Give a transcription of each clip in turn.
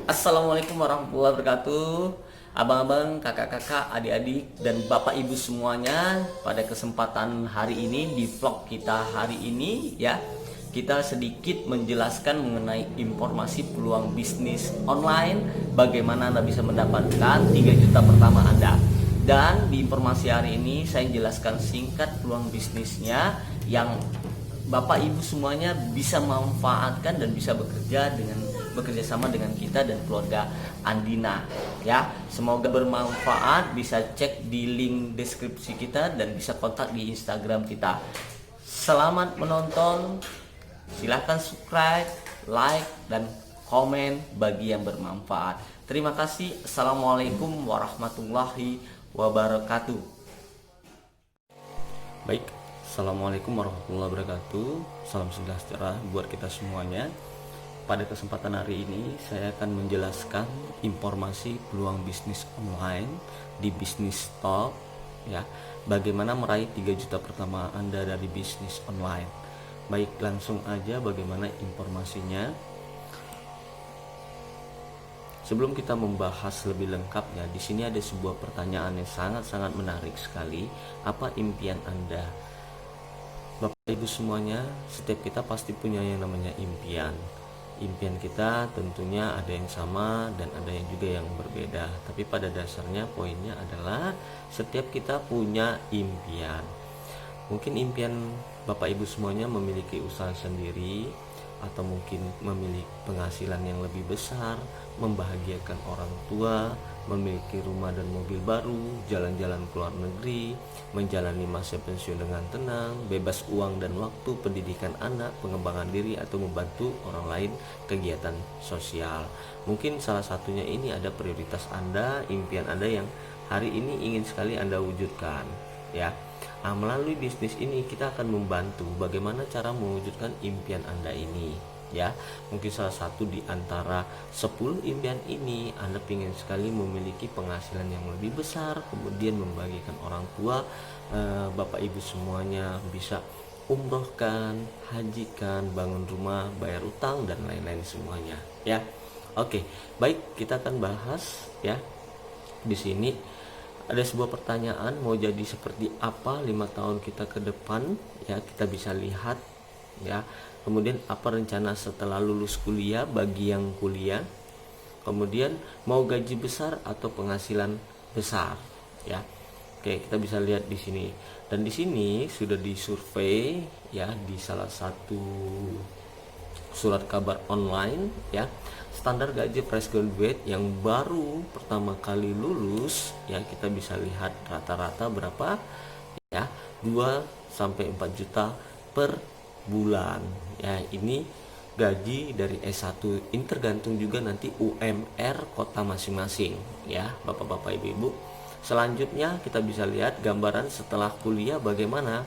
Assalamualaikum warahmatullahi wabarakatuh. Abang-abang, kakak-kakak, adik-adik, dan bapak ibu semuanya, pada kesempatan hari ini di vlog kita hari ini ya, kita sedikit menjelaskan mengenai informasi peluang bisnis online, bagaimana Anda bisa mendapatkan 3 juta pertama Anda. Dan di informasi hari ini saya jelaskan singkat peluang bisnisnya yang Bapak Ibu semuanya bisa memanfaatkan dan bisa bekerja sama dengan kita dan keluarga Andina ya. Semoga bermanfaat, bisa cek di link deskripsi kita dan bisa kontak di Instagram kita. Selamat menonton. Silahkan subscribe, like, dan komen bagi yang bermanfaat. Terima kasih. Assalamualaikum warahmatullahi wabarakatuh. Baik, Assalamualaikum warahmatullahi wabarakatuh. Salam sejahtera buat kita semuanya. Pada kesempatan hari ini saya akan menjelaskan informasi peluang bisnis online di Bisnis Talk ya. Bagaimana meraih 3 juta pertama Anda dari bisnis online. Baik, langsung aja bagaimana informasinya. Sebelum kita membahas lebih lengkapnya, di sini ada sebuah pertanyaan yang sangat-sangat menarik sekali. Apa impian Anda? Bapak Ibu semuanya, setiap kita pasti punya yang namanya impian. Impian kita tentunya ada yang sama dan ada yang juga yang berbeda. Tapi pada dasarnya poinnya adalah setiap kita punya impian. Mungkin impian Bapak Ibu semuanya memiliki usaha sendiri, atau mungkin memiliki penghasilan yang lebih besar, membahagiakan orang tua, memiliki rumah dan mobil baru, jalan-jalan ke luar negeri, menjalani masa pensiun dengan tenang, bebas uang dan waktu, pendidikan anak, pengembangan diri, atau membantu orang lain kegiatan sosial. Mungkin salah satunya ini ada prioritas Anda, impian Anda yang hari ini ingin sekali Anda wujudkan ya. Melalui bisnis ini kita akan membantu bagaimana cara mewujudkan impian Anda ini ya. Mungkin salah satu di antara 10 impian ini Anda ingin sekali memiliki penghasilan yang lebih besar, kemudian membagikan orang tua, Bapak Ibu semuanya bisa umrohkan, hajikan, bangun rumah, bayar utang, dan lain-lain semuanya ya. Oke, baik, kita akan bahas ya. Di sini ada sebuah pertanyaan, mau jadi seperti apa 5 tahun kita ke depan ya, kita bisa lihat ya. Kemudian apa rencana setelah lulus kuliah bagi yang kuliah, kemudian mau gaji besar atau penghasilan besar ya. Oke, kita bisa lihat di sini, dan di sini sudah disurvei ya di salah satu surat kabar online ya. Standar gaji fresh graduate yang baru pertama kali lulus ya, kita bisa lihat rata-rata berapa ya, 2 sampai 4 juta per bulan ya. Ini gaji dari S1. Ini tergantung juga nanti UMR kota masing-masing ya, Bapak-bapak, Ibu-ibu. Selanjutnya kita bisa lihat gambaran setelah kuliah bagaimana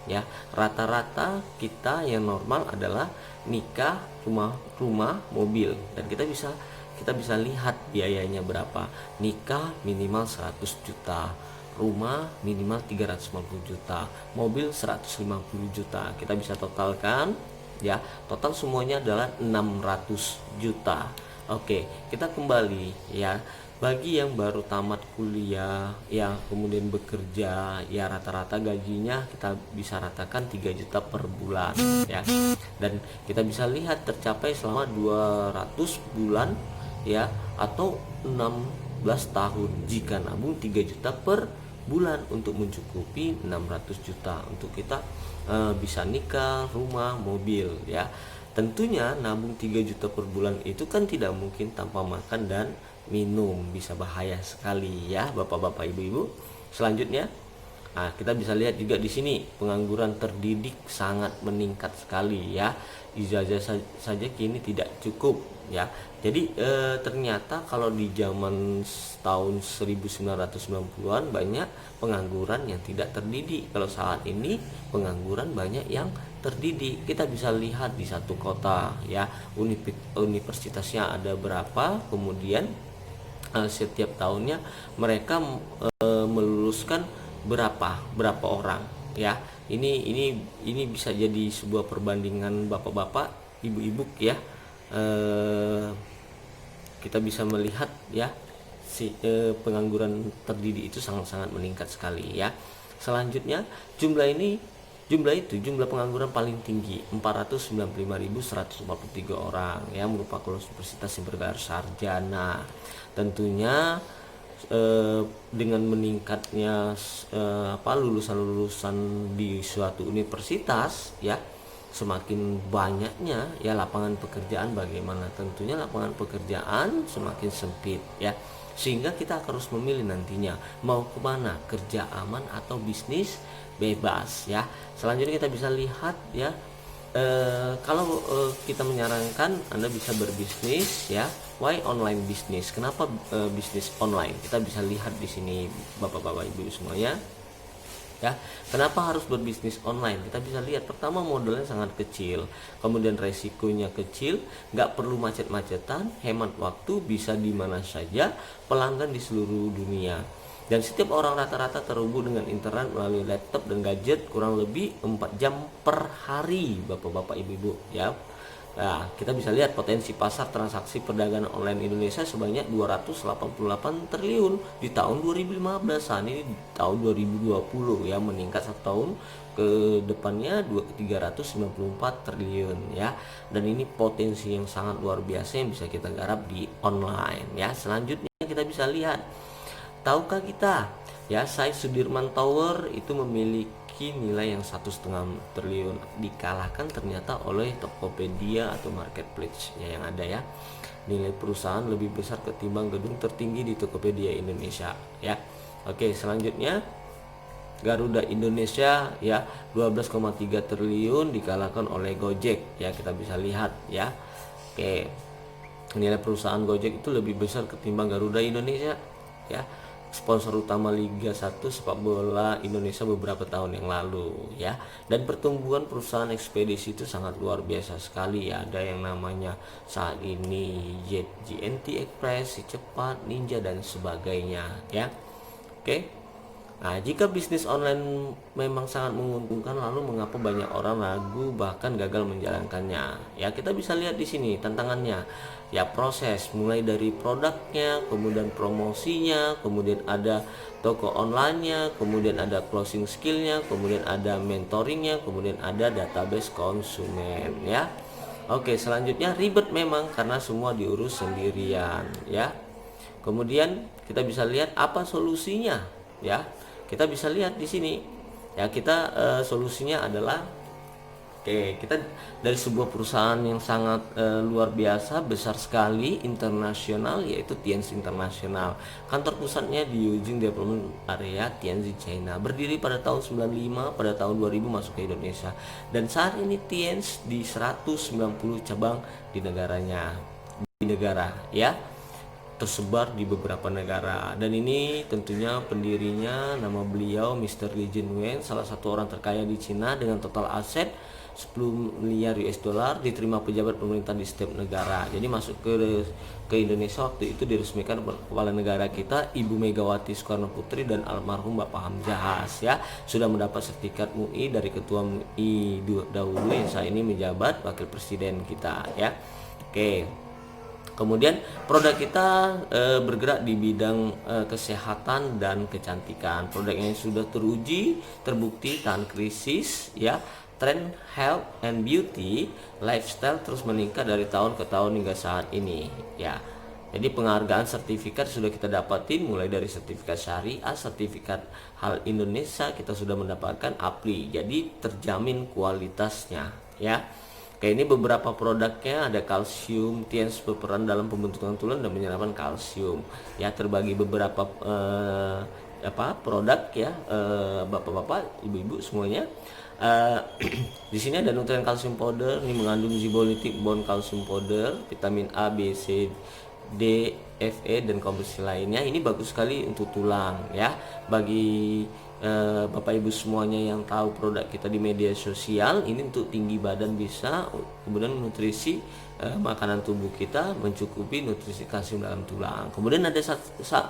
ya. Rata-rata kita yang normal adalah nikah, rumah, mobil, dan kita bisa lihat biayanya berapa. Nikah minimal 100 juta, rumah minimal 350 juta, mobil 150 juta. Kita bisa totalkan ya, total semuanya adalah 600 juta. Oke, kita kembali ya. Bagi yang baru tamat kuliah ya, kemudian bekerja ya, rata-rata gajinya kita bisa ratakan 3 juta per bulan ya. Dan kita bisa lihat tercapai selama 200 bulan ya, atau 16 tahun jika nabung 3 juta per bulan untuk mencukupi 600 juta untuk kita bisa nikah, rumah, mobil ya. Tentunya nabung 3 juta per bulan itu kan tidak mungkin tanpa makan dan minum, bisa bahaya sekali ya Bapak-bapak, Ibu-ibu. Selanjutnya kita bisa lihat juga di sini pengangguran terdidik sangat meningkat sekali ya. Ijazah saja kini tidak cukup ya. Jadi ternyata kalau di zaman tahun 1990-an banyak pengangguran yang tidak terdidik. Kalau saat ini pengangguran banyak yang terdidik. Kita bisa lihat di satu kota ya, universitasnya ada berapa, kemudian setiap tahunnya mereka meluluskan berapa orang ya. Ini bisa jadi sebuah perbandingan Bapak-bapak, Ibu-ibu ya. kita bisa melihat ya pengangguran terdiri itu sangat-sangat meningkat sekali ya. Selanjutnya jumlah pengangguran paling tinggi 495.143 orang ya, merupakan universitas yang bergelar sarjana. Tentunya dengan meningkatnya lulusan-lulusan di suatu universitas ya, semakin banyaknya ya lapangan pekerjaan. Bagaimana? Tentunya lapangan pekerjaan semakin sempit ya, sehingga kita harus memilih nantinya mau kemana, kerja aman atau bisnis bebas ya. Selanjutnya kita bisa lihat ya, kalau kita menyarankan Anda bisa berbisnis ya. Why online bisnis? Kenapa bisnis online? Kita bisa lihat di sini Bapak-bapak Ibu semuanya ya. Kenapa harus berbisnis online? Kita bisa lihat, pertama modalnya sangat kecil, kemudian resikonya kecil, nggak perlu macet-macetan, hemat waktu, bisa di mana saja, pelanggan di seluruh dunia, dan setiap orang rata-rata terhubung dengan internet melalui laptop dan gadget kurang lebih 4 jam per hari Bapak-bapak Ibu-ibu ya. Nah, kita bisa lihat potensi pasar transaksi perdagangan online Indonesia sebanyak 288 triliun di tahun 2015. Saat ini di tahun 2020 ya, meningkat satu tahun ke depannya 394 triliun ya. Dan ini potensi yang sangat luar biasa yang bisa kita garap di online ya. Selanjutnya kita bisa lihat, tahukah kita ya, size Sudirman Tower itu memiliki nilai yang 1,5 triliun, dikalahkan ternyata oleh Tokopedia atau marketplace ya yang ada ya. Nilai perusahaan lebih besar ketimbang gedung tertinggi di Tokopedia Indonesia ya. Oke, selanjutnya Garuda Indonesia ya 12,3 triliun, dikalahkan oleh Gojek ya, kita bisa lihat ya. Oke, nilai perusahaan Gojek itu lebih besar ketimbang Garuda Indonesia ya, sponsor utama Liga 1 sepak bola Indonesia beberapa tahun yang lalu ya. Dan pertumbuhan perusahaan ekspedisi itu sangat luar biasa sekali ya. Ada yang namanya saat ini JNT Express, Si Cepat, Ninja dan sebagainya ya. Oke. Nah, jika bisnis online memang sangat menguntungkan, lalu mengapa banyak orang ragu bahkan gagal menjalankannya? Ya, kita bisa lihat di sini tantangannya. Ya, proses mulai dari produknya, kemudian promosinya, kemudian ada toko online-nya, kemudian ada closing skill-nya, kemudian ada mentoringnya, kemudian ada database konsumen ya. Oke, selanjutnya ribet memang karena semua diurus sendirian ya. Kemudian kita bisa lihat apa solusinya ya. Kita bisa lihat di sini ya, kita solusinya adalah kita dari sebuah perusahaan yang sangat luar biasa, besar sekali, internasional, yaitu Tianzi International. Kantor pusatnya di Eugene Development Area, Tianzi, China. Berdiri pada tahun 95, pada tahun 2000 masuk ke Indonesia. Dan saat ini Tianzi di 190 cabang di negaranya, ya, tersebar di beberapa negara. Dan ini tentunya pendirinya, nama beliau Mr. Li Jinwen, salah satu orang terkaya di Cina dengan total aset 10 miliar US dollar, diterima pejabat pemerintah di setiap negara. Jadi masuk ke Indonesia waktu itu diresmikan kepala negara kita Ibu Megawati Soekarno Putri dan almarhum Bapak Hamzahas ya. Sudah mendapat sertifikat MUI dari Ketua MUI dahulu yang saat ini menjabat Wakil Presiden kita ya. Oke. Kemudian produk kita bergerak di bidang kesehatan dan kecantikan. Produk yang sudah teruji, terbukti tahan krisis ya. Tren health and beauty lifestyle terus meningkat dari tahun ke tahun hingga saat ini ya. Jadi penghargaan sertifikat sudah kita dapatin, mulai dari sertifikat syariah, sertifikat Hal Indonesia, kita sudah mendapatkan APLI. Jadi terjamin kualitasnya ya. Oke, ini beberapa produknya, ada kalsium. Tianzi berperan dalam pembentukan tulang dan penyerapan kalsium ya. Terbagi beberapa produk ya, bapak-bapak, ibu-ibu semuanya. Di sini ada nutrien kalsium powder, ini mengandung zibolonic bone kalsium powder, vitamin A, B, C, D, F, E dan komposisi lainnya. Ini bagus sekali untuk tulang ya. Bagi Bapak Ibu semuanya yang tahu produk kita di media sosial, ini untuk tinggi badan bisa, kemudian nutrisi makanan tubuh kita mencukupi nutrisi kalsium dalam tulang. Kemudian ada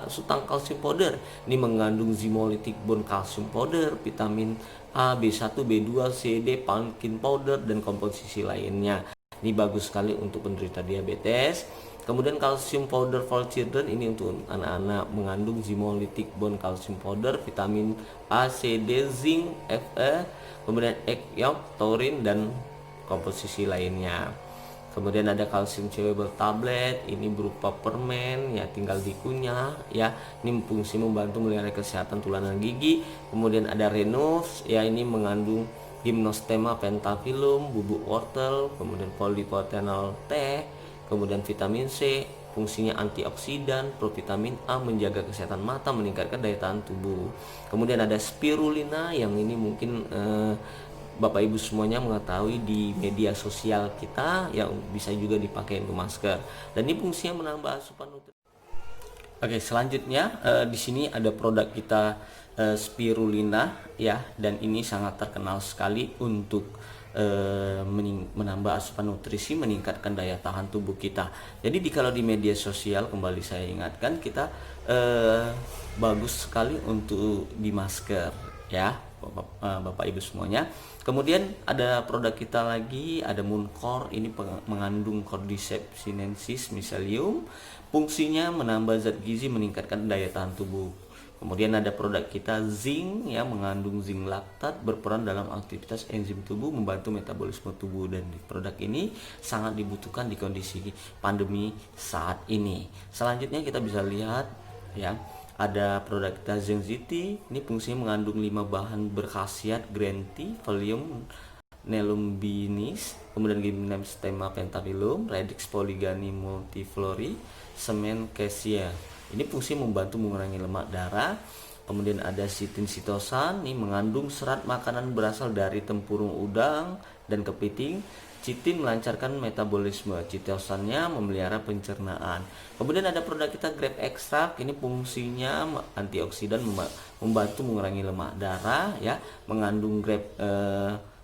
sutang kalsium powder, ini mengandung zimolytic bone kalsium powder, vitamin A, B1, B2, C, D, pumpkin powder dan komposisi lainnya. Ini bagus sekali untuk penderita diabetes. Kemudian kalsium powder for children, ini untuk anak-anak, mengandung zimolytic bone calcium powder, vitamin A, C, D, zinc, Fe, kemudian egg yolk, taurin, dan komposisi lainnya. Kemudian ada kalsium chewable tablet, ini berupa permen ya, tinggal dikunyah ya. Ini fungsi membantu melihara kesehatan tulang dan gigi. Kemudian ada Renuf ya, ini mengandung gymnosperma pentaphyllum, bubuk wortel, kemudian polyphenol T, kemudian vitamin C, fungsinya antioksidan, provitamin A, menjaga kesehatan mata, meningkatkan daya tahan tubuh. Kemudian ada spirulina, yang ini mungkin Bapak Ibu semuanya mengetahui di media sosial kita, yang bisa juga dipakai untuk masker. Dan ini fungsinya menambah asupan nutrisi. Oke, selanjutnya di sini ada produk kita spirulina ya, dan ini sangat terkenal sekali untuk menambah asupan nutrisi, meningkatkan daya tahan tubuh kita. Jadi kalau di media sosial, kembali saya ingatkan, kita bagus sekali untuk di masker ya, Bapak Ibu semuanya. Kemudian ada produk kita lagi, ada Mooncor, ini mengandung Cordyceps sinensis miselium, fungsinya menambah zat gizi, meningkatkan daya tahan tubuh. Kemudian ada produk kita zinc ya, mengandung zinc laktat, berperan dalam aktivitas enzim tubuh, membantu metabolisme tubuh, dan produk ini sangat dibutuhkan di kondisi pandemi saat ini. Selanjutnya kita bisa lihat ya, ada produk kita Zenzity, ini fungsinya mengandung 5 bahan berkhasiat: green tea, Valium, Nelumbinis, kemudian Gymnosperma pentaphyllum, Radix polygani multiflori, semen cassia. Ini fungsi membantu mengurangi lemak darah. Kemudian ada sitin sitosan, ini mengandung serat makanan berasal dari tempurung udang dan kepiting. Chitin melancarkan metabolisme, chitosannya memelihara pencernaan. Kemudian ada produk kita grape extract, ini fungsinya antioksidan, membantu mengurangi lemak darah ya, mengandung grape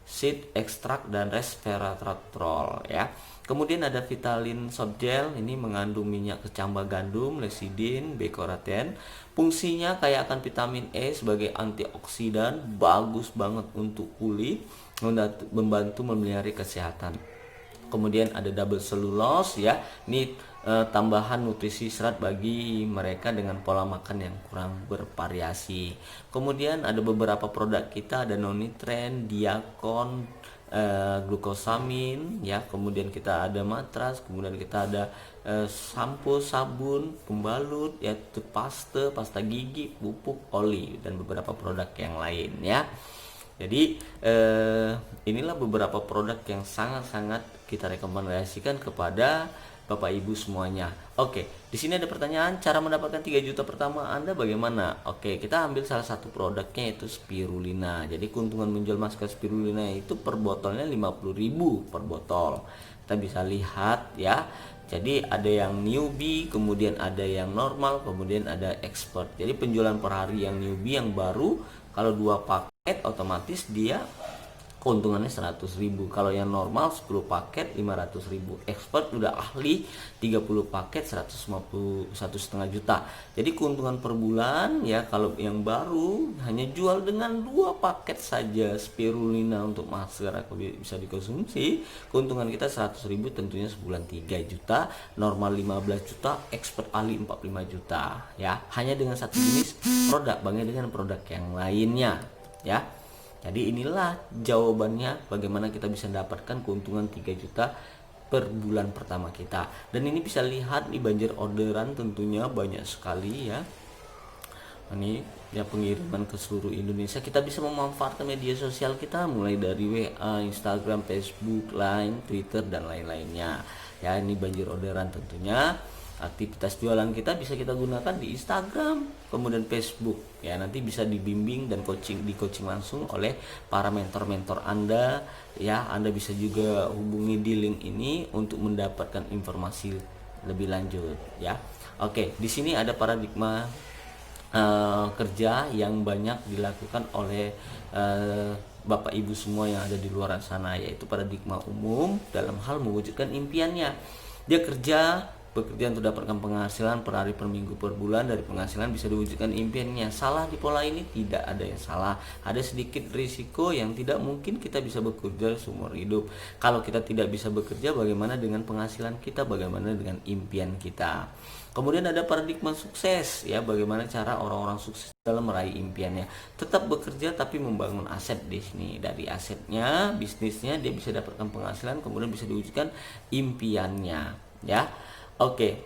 seed extract dan resveratrol ya. Kemudian ada Vitalin soft gel, ini mengandung minyak kecambah gandum, lecithin, beta-karoten. Fungsinya kayak akan vitamin E sebagai antioksidan, bagus banget untuk kulit, membantu memelihara kesehatan. Kemudian ada double cellulose ya, ini tambahan nutrisi serat bagi mereka dengan pola makan yang kurang bervariasi. Kemudian ada beberapa produk kita, ada Nonitren, Diakon, glukosamin ya, kemudian kita ada matras, kemudian kita ada sampo, sabun, pembalut ya, toothpaste, pasta gigi, pupuk, oli, dan beberapa produk yang lain ya. Jadi inilah beberapa produk yang sangat-sangat kita rekomendasikan kepada Bapak Ibu semuanya. Oke, di sini ada pertanyaan, cara mendapatkan 3 juta pertama Anda bagaimana? Oke, kita ambil salah satu produknya, yaitu spirulina. Jadi keuntungan menjual masker spirulina itu per botolnya 50.000 per botol. Kita bisa lihat ya. Jadi ada yang newbie, kemudian ada yang normal, kemudian ada expert. Jadi penjualan per hari yang newbie, yang baru, kalau 2 paket otomatis dia keuntungannya 100.000. Kalau yang normal 10 paket 500.000. Expert udah ahli 30 paket 1,5 juta. Jadi keuntungan per bulan ya, kalau yang baru hanya jual dengan 2 paket saja spirulina untuk masker atau bisa dikonsumsi, keuntungan kita 100.000, tentunya sebulan 3 juta, normal 15 juta, expert ahli 45 juta ya. Hanya dengan satu jenis produk, bangga dengan produk yang lainnya ya. Jadi inilah jawabannya, bagaimana kita bisa mendapatkan keuntungan 3 juta per bulan pertama kita. Dan ini bisa lihat di banjir orderan, tentunya banyak sekali ya. Ini ya, pengiriman ke seluruh Indonesia. Kita bisa memanfaatkan media sosial kita, mulai dari WA, Instagram, Facebook, Line, Twitter, dan lain-lainnya. Ya, ini banjir orderan tentunya. Aktivitas jualan kita bisa kita gunakan di Instagram, kemudian Facebook ya, nanti bisa dibimbing dan di coaching langsung oleh para mentor-mentor Anda ya. Anda bisa juga hubungi di link ini untuk mendapatkan informasi lebih lanjut ya. Oke, di sini ada paradigma kerja yang banyak dilakukan oleh Bapak Ibu semua yang ada di luar sana, yaitu paradigma umum dalam hal mewujudkan impiannya. Dia kerja bekerja untuk dapatkan penghasilan per hari, per minggu, per bulan. Dari penghasilan bisa diwujudkan impiannya. Salah di pola ini? Tidak ada yang salah. Ada sedikit risiko yang tidak mungkin kita bisa bekerja seumur hidup. Kalau kita tidak bisa bekerja, bagaimana dengan penghasilan kita? Bagaimana dengan impian kita? Kemudian ada paradigma sukses, ya, bagaimana cara orang-orang sukses dalam meraih impiannya. Tetap bekerja tapi membangun aset di sini. Dari asetnya, bisnisnya dia bisa dapatkan penghasilan, kemudian bisa diwujudkan impiannya, ya. Oke.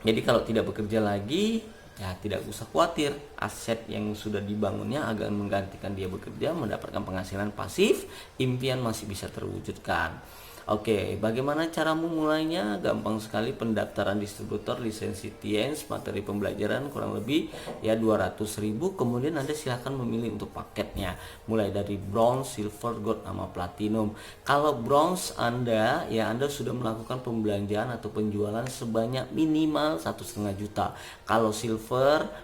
Jadi kalau tidak bekerja lagi, ya tidak usah khawatir, aset yang sudah dibangunnya akan menggantikan dia bekerja, mendapatkan penghasilan pasif, impian masih bisa terwujudkan. Oke, bagaimana cara memulainya? Gampang sekali, pendaftaran distributor, lisensi TIENS, materi pembelajaran kurang lebih ya 200.000. Kemudian Anda silahkan memilih untuk paketnya, mulai dari bronze, silver, gold, sama platinum. Kalau bronze Anda sudah melakukan pembelanjaan atau penjualan sebanyak minimal 1,5 juta. Kalau silver,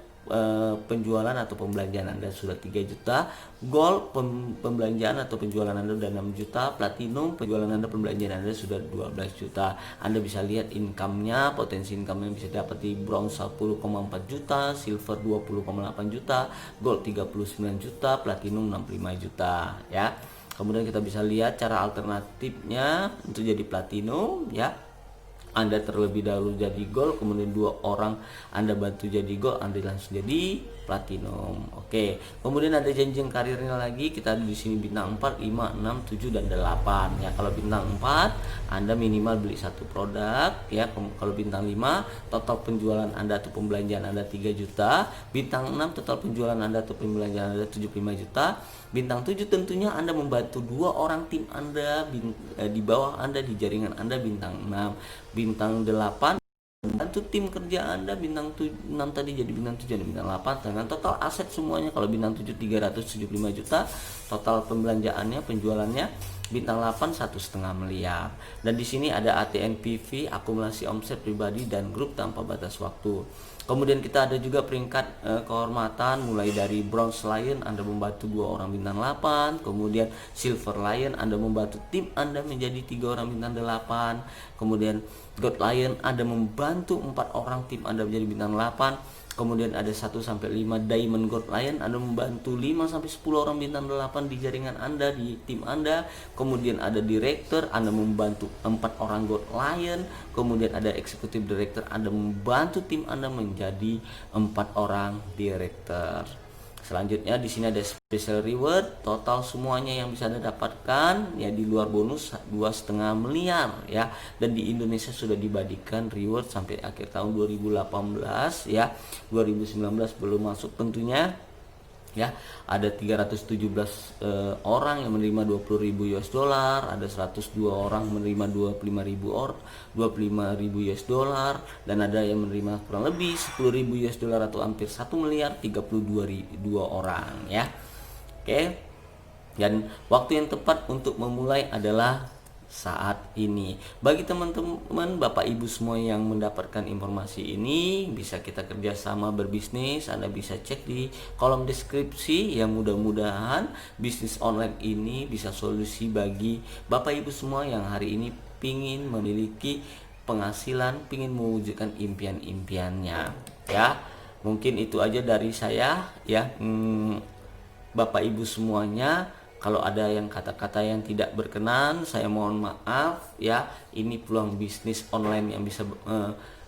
penjualan atau pembelanjaan Anda sudah 3 juta, gold pembelanjaan atau penjualan Anda sudah 6 juta, platinum penjualan Anda, pembelanjaan Anda sudah 12 juta. Anda bisa lihat income-nya, potensi income yang bisa dapat di bronze 10,4 juta, silver 20,8 juta, gold 39 juta, platinum 65 juta, ya. Kemudian kita bisa lihat cara alternatifnya untuk jadi platinum, ya. Anda terlebih dahulu jadi gold, kemudian 2 orang Anda bantu jadi gold, Anda langsung jadi platinum. Oke. Kemudian ada jenjang karirnya lagi. Kita ada di sini bintang 4, 5, 6, 7 dan 8. Ya, kalau bintang 4 Anda minimal beli 1 produk, ya. Kalau bintang 5 total penjualan Anda atau pembelanjaan Anda 3 juta. Bintang 6 total penjualan Anda atau pembelanjaan Anda 75 juta. Bintang 7 tentunya Anda membantu 2 orang tim Anda di bawah Anda, di jaringan Anda bintang 6. Bintang 8 membantu tim kerja Anda, bintang 6 tadi jadi bintang 7 dan bintang 8. Dengan total aset semuanya, kalau bintang 7 375 juta, total pembelanjaannya, penjualannya. Bintang 8 1,5 miliar. Dan di sini ada ATNPV, akumulasi omset pribadi dan grup tanpa batas waktu. Kemudian kita ada juga peringkat kehormatan, mulai dari Bronze Lion Anda membantu 2 orang bintang 8, kemudian Silver Lion Anda membantu tim Anda menjadi 3 orang bintang 8, kemudian Gold Lion Anda membantu 4 orang tim Anda menjadi bintang 8. Kemudian ada 1 sampai 5 Diamond Gold Lion Anda membantu 5 sampai 10 orang bintang 8 di jaringan Anda, di tim Anda. Kemudian ada Director Anda membantu 4 orang Gold Lion. Kemudian ada Executive Director Anda membantu tim Anda menjadi 4 orang Director. Selanjutnya di sini ada special reward, total semuanya yang bisa Anda dapatkan ya di luar bonus 2,5 miliar, ya. Dan di Indonesia sudah dibagikan reward sampai akhir tahun 2018, ya. 2019 belum masuk tentunya. Ya, ada 317 orang yang menerima 20.000 US dollar, ada 102 orang menerima 25.000 US dollar, dan ada yang menerima kurang lebih 10.000 US dollar atau hampir 1 miliar 32 orang, ya. Oke. Dan waktu yang tepat untuk memulai adalah saat ini. Bagi teman-teman Bapak Ibu semua yang mendapatkan informasi ini, bisa kita kerjasama berbisnis. Anda bisa cek di kolom deskripsi, ya. Mudah-mudahan bisnis online ini bisa solusi bagi Bapak Ibu semua yang hari ini pingin memiliki penghasilan, pingin mewujudkan impian-impiannya, ya. Mungkin itu aja dari saya, ya. Bapak Ibu semuanya, kalau ada yang kata-kata yang tidak berkenan, saya mohon maaf, ya. Ini peluang bisnis online yang bisa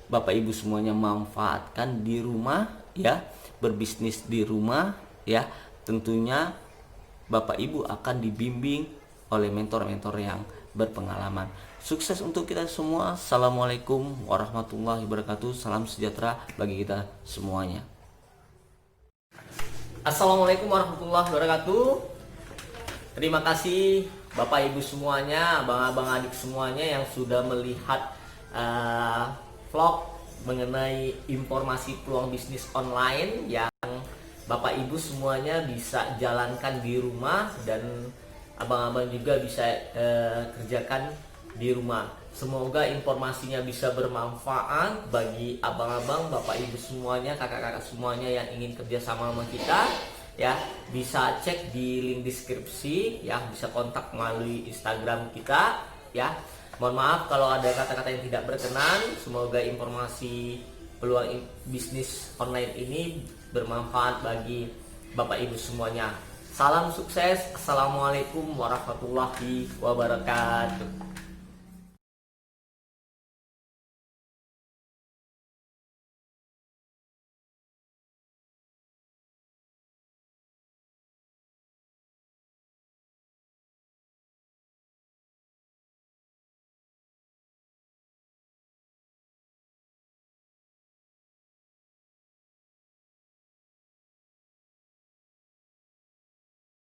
Bapak Ibu semuanya manfaatkan di rumah, ya. Berbisnis di rumah, ya. Tentunya Bapak Ibu akan dibimbing oleh mentor-mentor yang berpengalaman. Sukses untuk kita semua. Assalamualaikum warahmatullahi wabarakatuh. Salam sejahtera bagi kita semuanya. Assalamualaikum warahmatullahi wabarakatuh. Terima kasih Bapak Ibu semuanya, abang-abang adik semuanya yang sudah melihat vlog mengenai informasi peluang bisnis online yang Bapak Ibu semuanya bisa jalankan di rumah, dan abang-abang juga bisa kerjakan di rumah. Semoga informasinya bisa bermanfaat bagi abang-abang, Bapak Ibu semuanya, kakak-kakak semuanya yang ingin kerjasama sama kita. Ya, bisa cek di link deskripsi, ya, bisa kontak melalui Instagram kita, ya. Mohon maaf kalau ada kata-kata yang tidak berkenan. Semoga informasi peluang bisnis online ini bermanfaat bagi Bapak Ibu semuanya. Salam sukses. Assalamualaikum warahmatullahi wabarakatuh.